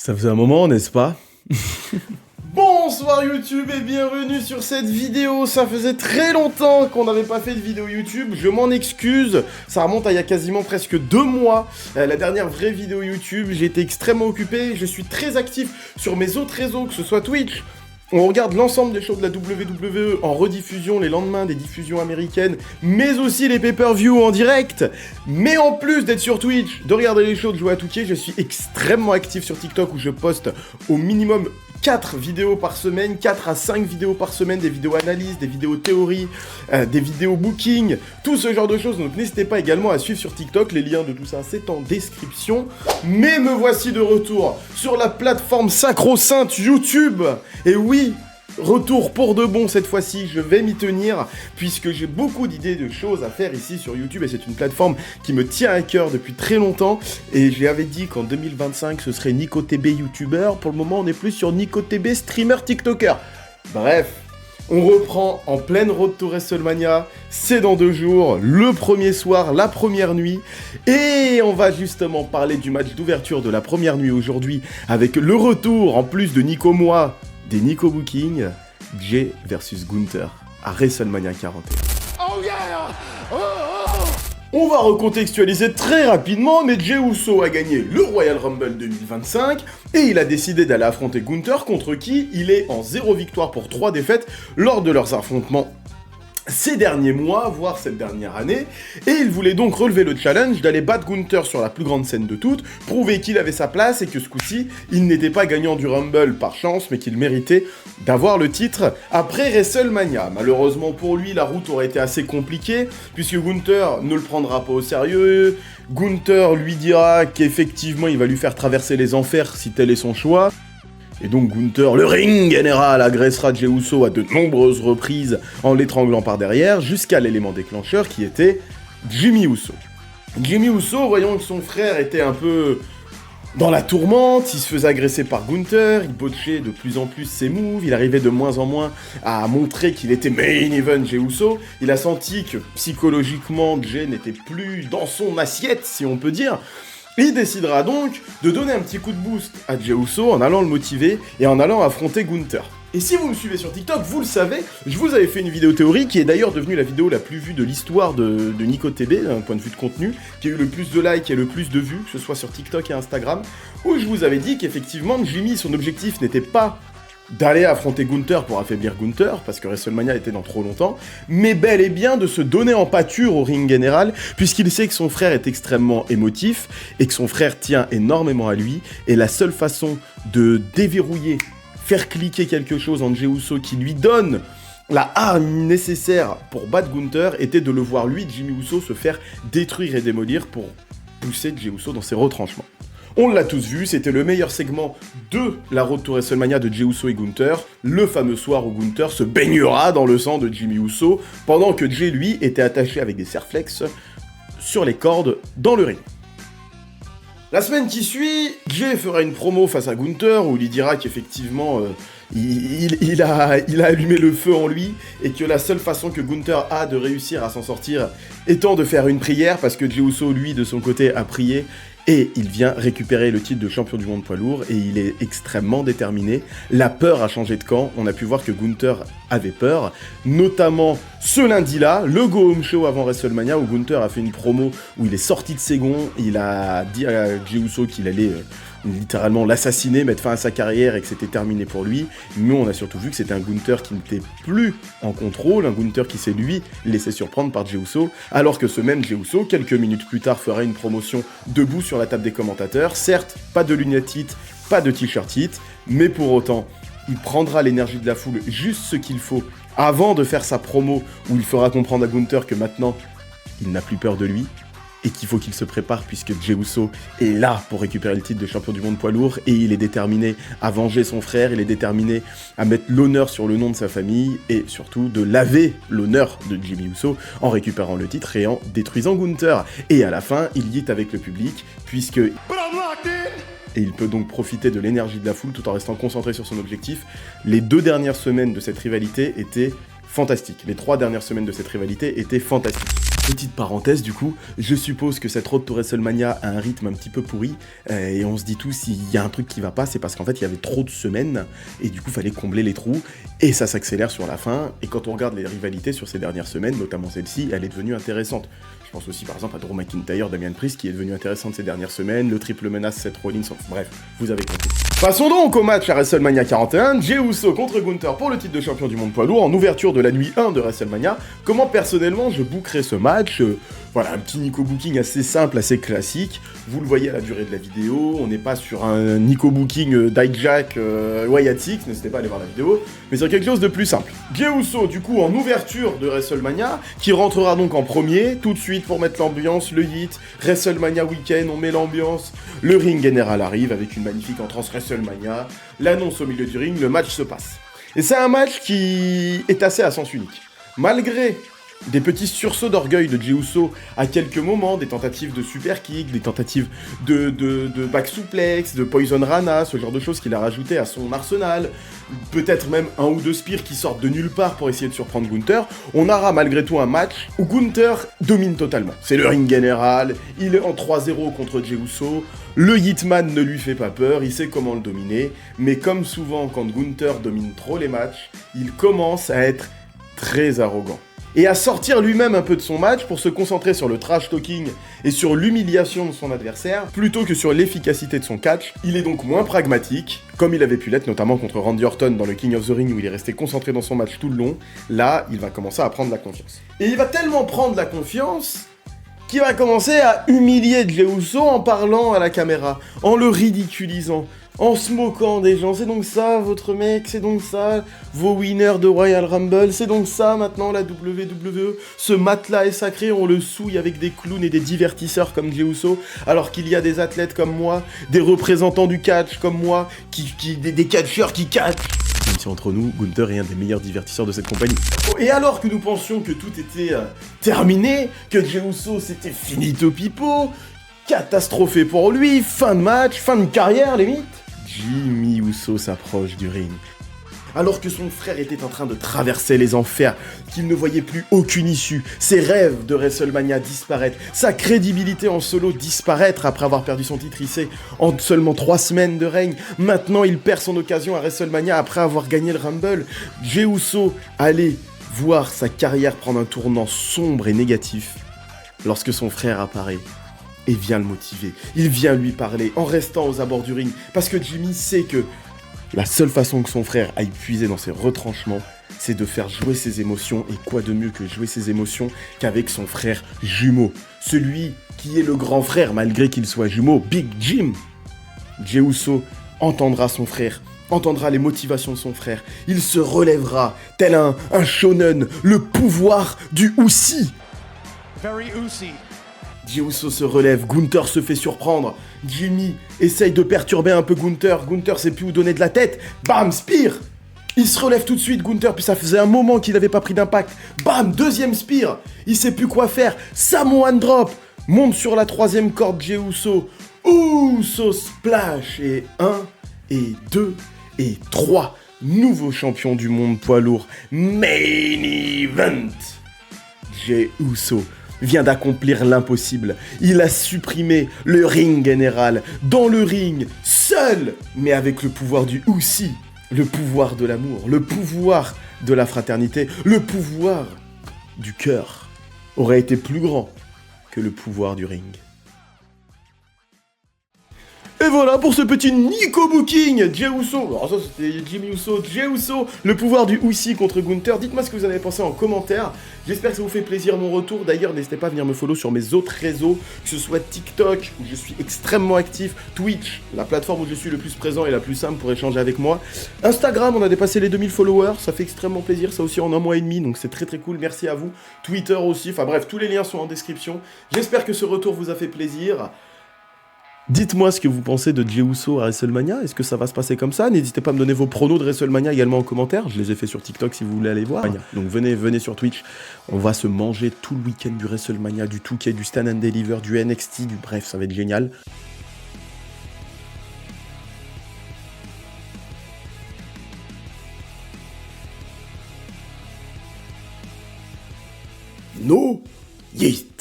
Ça faisait un moment, n'est-ce pas? Bonsoir YouTube et bienvenue sur cette vidéo. Ça faisait très longtemps qu'on n'avait pas fait de vidéo YouTube, je m'en excuse, ça remonte à il y a quasiment presque 2 mois, la dernière vraie vidéo YouTube. J'ai été extrêmement occupé, je suis très actif sur mes autres réseaux, que ce soit Twitch. On regarde l'ensemble des shows de la WWE en rediffusion les lendemains des diffusions américaines, mais aussi les pay-per-view en direct. Mais en plus d'être sur Twitch, de regarder les shows, de jouer à Touquet, je suis extrêmement actif sur TikTok où je poste au minimum 4 vidéos par semaine, 4 à 5 vidéos par semaine, des vidéos analyses, des vidéos théorie, des vidéos booking, tout ce genre de choses. Donc n'hésitez pas également à suivre sur TikTok, les liens de tout ça c'est en description. Mais me voici de retour sur la plateforme sacro-sainte YouTube. Et oui, retour pour de bon cette fois-ci, je vais m'y tenir puisque j'ai beaucoup d'idées de choses à faire ici sur YouTube et c'est une plateforme qui me tient à cœur depuis très longtemps et j'avais dit qu'en 2025 ce serait NicoTB YouTuber. Pour le moment on est plus sur NicoTB streamer TikToker. Bref, on reprend en pleine road to WrestleMania, c'est dans 2 jours, le premier soir, la première nuit, et on va justement parler du match d'ouverture de la première nuit aujourd'hui avec le retour en plus de Nico Moi des Nico Booking, Jay versus Gunther à WrestleMania 41. Oh yeah! Oh, oh. On va recontextualiser très rapidement, mais Jey Uso a gagné le Royal Rumble 2025 et il a décidé d'aller affronter Gunther contre qui il est en 0 victoire pour 3 défaites lors de leurs affrontements ces derniers mois, voire cette dernière année, et il voulait donc relever le challenge d'aller battre Gunther sur la plus grande scène de toutes, prouver qu'il avait sa place et que ce coup-ci, il n'était pas gagnant du Rumble par chance, mais qu'il méritait d'avoir le titre après WrestleMania. Malheureusement pour lui, la route aurait été assez compliquée, puisque Gunther ne le prendra pas au sérieux, Gunther lui dira qu'effectivement il va lui faire traverser les enfers si tel est son choix. Et donc Gunther, le ring général, agressera Jey Uso à de nombreuses reprises en l'étranglant par derrière, jusqu'à l'élément déclencheur qui était Jimmy Uso. Jimmy Uso, voyant que son frère était un peu dans la tourmente, il se faisait agresser par Gunther, il botchait de plus en plus ses moves, il arrivait de moins en moins à montrer qu'il était main event Jey Uso, il a senti que psychologiquement Jey n'était plus dans son assiette, si on peut dire. Il décidera donc de donner un petit coup de boost à Jey Uso en allant le motiver et en allant affronter Gunther. Et si vous me suivez sur TikTok, vous le savez, je vous avais fait une vidéo théorie qui est d'ailleurs devenue la vidéo la plus vue de l'histoire de NicoTB, d'un point de vue de contenu, qui a eu le plus de likes et le plus de vues, que ce soit sur TikTok et Instagram, où je vous avais dit qu'effectivement Jimmy, son objectif n'était pas d'aller affronter Gunther pour affaiblir Gunther, parce que WrestleMania était dans trop longtemps, mais bel et bien de se donner en pâture au ring général, puisqu'il sait que son frère est extrêmement émotif, et que son frère tient énormément à lui, et la seule façon de déverrouiller, faire cliquer quelque chose en Jey Uso qui lui donne la hargne nécessaire pour battre Gunther était de le voir lui, Jimmy Uso, se faire détruire et démolir pour pousser Jey Uso dans ses retranchements. On l'a tous vu, c'était le meilleur segment de la road to WrestleMania de Jey Uso et Gunther, le fameux soir où Gunther se baignera dans le sang de Jimmy Uso, pendant que Jey, lui, était attaché avec des serflex sur les cordes dans le ring. La semaine qui suit, Jey fera une promo face à Gunther où il lui dira qu'effectivement il a allumé le feu en lui et que la seule façon que Gunther a de réussir à s'en sortir étant de faire une prière parce que Jey Uso, lui, de son côté, a prié et il vient récupérer le titre de champion du monde poids lourd et il est extrêmement déterminé. La peur a changé de camp, on a pu voir que Gunther avait peur, notamment ce lundi-là, le Go Home Show avant WrestleMania où Gunther a fait une promo où il est sorti de ses gonds, il a dit à Jey Uso qu'il allait littéralement l'assassiner, mettre fin à sa carrière et que c'était terminé pour lui. Nous, on a surtout vu que c'était un Gunther qui n'était plus en contrôle, un Gunther qui s'est lui laissé surprendre par Jey Uso, alors que ce même Jey Uso, quelques minutes plus tard, fera une promotion debout sur la table des commentateurs. Certes, pas de lunettes hit, pas de t-shirt hit, mais pour autant, il prendra l'énergie de la foule, juste ce qu'il faut, avant de faire sa promo, où il fera comprendre à Gunther que maintenant, il n'a plus peur de lui, et qu'il faut qu'il se prépare puisque Jey Uso est là pour récupérer le titre de champion du monde poids lourd et il est déterminé à venger son frère, il est déterminé à mettre l'honneur sur le nom de sa famille et surtout de laver l'honneur de Jimmy Uso en récupérant le titre et en détruisant Gunther. Et à la fin, il dit avec le public puisque et il peut donc profiter de l'énergie de la foule tout en restant concentré sur son objectif. Les 2 dernières semaines de cette rivalité étaient fantastiques. Les 3 dernières semaines de cette rivalité étaient fantastiques. Petite parenthèse du coup, je suppose que cette road to WrestleMania a un rythme un petit peu pourri, et on se dit tous s'il y a un truc qui va pas, c'est parce qu'en fait il y avait trop de semaines, et du coup fallait combler les trous, et ça s'accélère sur la fin, et quand on regarde les rivalités sur ces dernières semaines, notamment celle-ci, elle est devenue intéressante. Je pense aussi par exemple à Drew McIntyre, Damian Priest, qui est devenu intéressante ces dernières semaines, le triple menace Seth Rollins, bref, vous avez compris. Passons donc au match à WrestleMania 41, Jey Uso contre Gunther pour le titre de champion du monde poids lourd en ouverture de la nuit 1 de WrestleMania. Comment personnellement je bookerai ce match voilà, un petit Nico Booking assez simple, assez classique. Vous le voyez à la durée de la vidéo, on n'est pas sur un Nico Booking d'Hijack Wyatt Six, n'hésitez pas à aller voir la vidéo, mais sur quelque chose de plus simple. Jey Uso, du coup, en ouverture de WrestleMania, qui rentrera donc en premier, tout de suite pour mettre l'ambiance, le hit, WrestleMania Weekend, on met l'ambiance, le ring général arrive avec une magnifique entrance WrestleMania, l'annonce au milieu du ring, le match se passe. Et c'est un match qui est assez à sens unique. Malgré des petits sursauts d'orgueil de Jey Uso à quelques moments, des tentatives de super kick, des tentatives de back suplex, de poison rana, ce genre de choses qu'il a rajouté à son arsenal, peut-être même un ou deux spears qui sortent de nulle part pour essayer de surprendre Gunther, on aura malgré tout un match où Gunther domine totalement. C'est le ring général, il est en 3-0 contre Jey Uso, le Hitman ne lui fait pas peur, il sait comment le dominer, mais comme souvent quand Gunther domine trop les matchs, il commence à être très arrogant. Et à sortir lui-même un peu de son match pour se concentrer sur le trash talking et sur l'humiliation de son adversaire, plutôt que sur l'efficacité de son catch. Il est donc moins pragmatique, comme il avait pu l'être notamment contre Randy Orton dans le King of the Ring où il est resté concentré dans son match tout le long. Là, il va commencer à prendre la confiance. Et il va tellement prendre la confiance qu'il va commencer à humilier Jey Uso en parlant à la caméra, en le ridiculisant, en se moquant des gens. C'est donc ça, votre mec, c'est donc ça, vos winners de Royal Rumble, c'est donc ça maintenant la WWE. Ce matelas est sacré, on le souille avec des clowns et des divertisseurs comme Jey Uso, alors qu'il y a des athlètes comme moi, des représentants du catch comme moi, des catcheurs qui catchent. Même si entre nous, Gunther est un des meilleurs divertisseurs de cette compagnie. Et alors que nous pensions que tout était terminé, que Jey Uso c'était finito pipo, catastrophé pour lui, fin de match, fin de carrière limite, Jimmy Uso s'approche du ring. Alors que son frère était en train de traverser les enfers, qu'il ne voyait plus aucune issue, ses rêves de WrestleMania disparaître, sa crédibilité en solo disparaître après avoir perdu son titre hissé en seulement 3 semaines de règne. Maintenant, il perd son occasion à WrestleMania après avoir gagné le Rumble. Jey Uso allait voir sa carrière prendre un tournant sombre et négatif lorsque son frère apparaît et vient le motiver. Il vient lui parler en restant aux abords du ring parce que Jimmy sait que la seule façon que son frère aille puiser dans ses retranchements, c'est de faire jouer ses émotions, et quoi de mieux que jouer ses émotions qu'avec son frère jumeau. Celui qui est le grand frère malgré qu'il soit jumeau, Big Jim. Jey Uso entendra son frère, entendra les motivations de son frère. Il se relèvera, tel un shonen, le pouvoir du Usi. Very Usi. Jey Uso se relève, Gunther se fait surprendre, Jimmy essaye de perturber un peu Gunther sait plus où donner de la tête, bam, spear. Il se relève tout de suite, Gunther, puis ça faisait un moment qu'il n'avait pas pris d'impact, bam, deuxième spear, il sait plus quoi faire, Samoan drop, monte sur la 3e corde Jey Uso, Uso splash, et 1, et 2, et 3, nouveau champion du monde poids lourd, main event, Jey Uso vient d'accomplir l'impossible. Il a supprimé le ring général, dans le ring, seul, mais avec le pouvoir du Usi, le pouvoir de l'amour, le pouvoir de la fraternité, le pouvoir du cœur, aurait été plus grand que le pouvoir du ring. Et voilà pour ce petit Nico Booking, Jey Uso, alors ça c'était Jimmy Uso, Jey Uso, le pouvoir du Usi contre Gunther. Dites-moi ce que vous en avez pensé en commentaire, j'espère que ça vous fait plaisir mon retour. D'ailleurs n'hésitez pas à venir me follow sur mes autres réseaux, que ce soit TikTok où je suis extrêmement actif, Twitch, la plateforme où je suis le plus présent et la plus simple pour échanger avec moi, Instagram, on a dépassé les 2000 followers, ça fait extrêmement plaisir, ça aussi en 1 mois et demi, donc c'est très cool, merci à vous, Twitter aussi, enfin bref, tous les liens sont en description. J'espère que ce retour vous a fait plaisir. Dites-moi ce que vous pensez de Jey Uso à WrestleMania, est-ce que ça va se passer comme ça? N'hésitez pas à me donner vos pronos de WrestleMania également en commentaire, je les ai fait sur TikTok si vous voulez aller voir. Donc venez sur Twitch, on va se manger tout le week-end du WrestleMania, du 2K, du Stand and Deliver, du NXT, bref, ça va être génial. No Yeet.